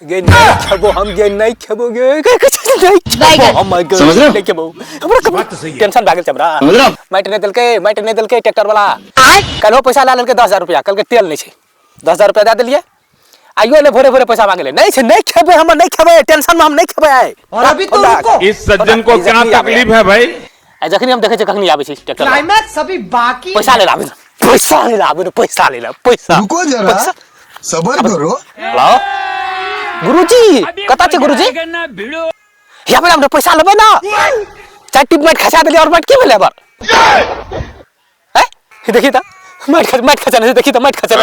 गे नहीं खेबो हम गे नहीं खेबो गे नहीं ओ माय गॉड नहीं खेबो हमरा टेंशन भागल चमरा माइट नहीं देलके ट्रैक्टर वाला कल पैसा ला लेलके 10000 रुपया कल के तेल नहीं छे 10000 रुपया दे देलिए आइयो ले भोरे भोरे पैसा मांगले नहीं छे नहीं खेबे हम नहीं खेबे टेंशन में हम नहीं खेबे आए और अभी तो रुको इस सज्जन को क्या तकलीफ है भाई जखनी हम देखे छे कखनी आबे छे ट्रैक्टर क्लाइमैक्स अभी बाकी पैसा ले लाबे पैसा रुको जरा सबर करो हेलो गुरुजी कता छे गुरुजी या पे हम पैसा लेबे ना चार टिप माइट खसा देली और माइट की भेले बर हैं देखि त माइट खसा नहीं देखि त माइट खसा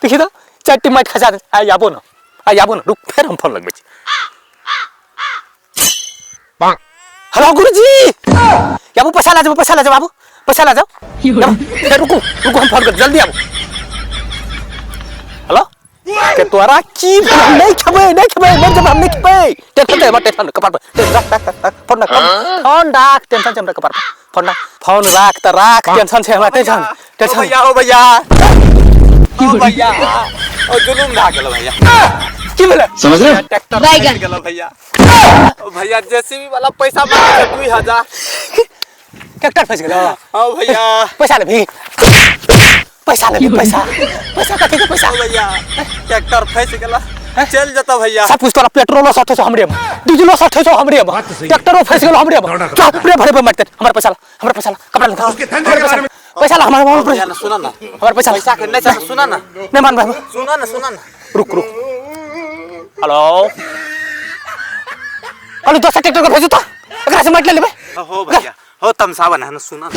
देखि त चार टिप माइट खसा दे आ आबो न रुक फिर हम फोन लगबे छी पांग हेलो गुरुजी याबो पैसा ला जाओ बाबू पैसा ला जाओ रुको हम फोन कर जल्दी आबो हेलो के तोरा की नहीं खबे मर जब हम नहीं खबे टेंशन कपार पर फोन रख टेंशन से हमरा कपार पर फोन रख त राख टेंशन से हमरा टेंशन ओ भैया ओ जुलूम ला गेल भैया की भेले समझ रहे ट्रैक्टर बैठ गेल भैया ओ भैया जेसीबी वाला पैसा मांगे 2000 ट्रैक्टर फंस गेल हां भैया पैसा ले पैसा कथि के पैसा भैया ट्रैक्टर फंस गेला चल जता भैया सब कुछ तोरा पेट्रोल सठे सो हमरे डीजल सठे सो हमरे ट्रैक्टर फंस गेल हमरे रे भरे मारते हमरा पैसा कपड़ा लगा पैसा ला हमारे बाबू पर सुना ना हमारे पैसा के नहीं सुना ना नहीं मान भाई सुना ना रुक हेलो कल दोस्त ट्रैक्टर को भेजो तो एकरा से मत ले लेबे हो भैया हो तमसावन है सुना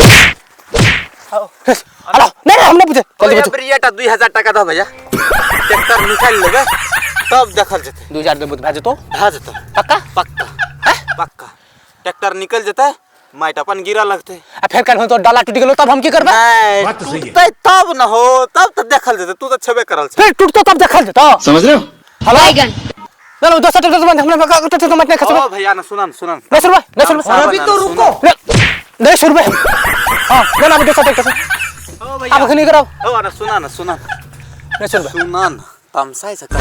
हेलो नहीं हम नहीं पूछे जल्दी भेजो प्रियटा 2000 टका दो भैया ट्रैक्टर निकाल लेबे तब देखल जते 2000 दे भेज तो पक्का ट्रैक्टर निकल जते माइट अपन गिरा लगते आ फिर कल तो डाला टूट गेलो तब हम की करबे बात तो सही है तब न हो तब तो देखल जते तू तो छबे करल फिर टूटतो तब देखल जतो समझ रहे हो हेलो बैगन चलो दोस्त ट्रैक्टर से हमने ट्रैक्टर मत नहीं खसबे ओ भैया ना सुना नहीं सुन और अभी तो रुको नहीं सुन हां बोला दोस्त ट्रैक्टर से ओ भैया अब खनी कराओ हो ना सुना नहीं सुन तमसाई से कर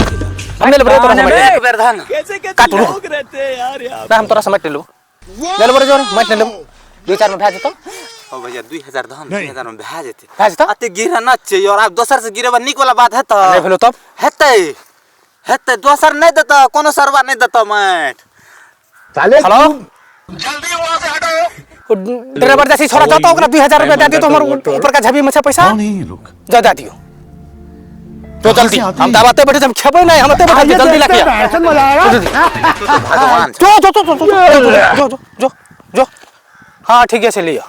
हमने ले तोरा समझ एक बेर धान कैसे लोग रहते हैं यार हम तोरा समझ ले लो ले लो जो मत ले लो 2-4 में भेज तो ओ भैया 2000 धान 2000 में भेज तो अते गिरा ना चाहिए और आप दोसर से गिरेबा निक वाला बात है त नहीं भेलो तब हेतै दोसर नहीं देता कोनो सरवा नहीं देता मैट साले हेलो जल्दी वहां से हटो ड्राइवर जैसी छोड़ा जाता ओकरा 2000 रुपया दे दियो तो हमर ऊपर का झबी में से पैसा नहीं लोग जा दे दियो तो जल्दी हम दावते बैठे हम खेबै नहीं हम ते बैठे जल्दी लेके आ ऐसा मजा आएगा भगवान जो हां ठीक है से लियो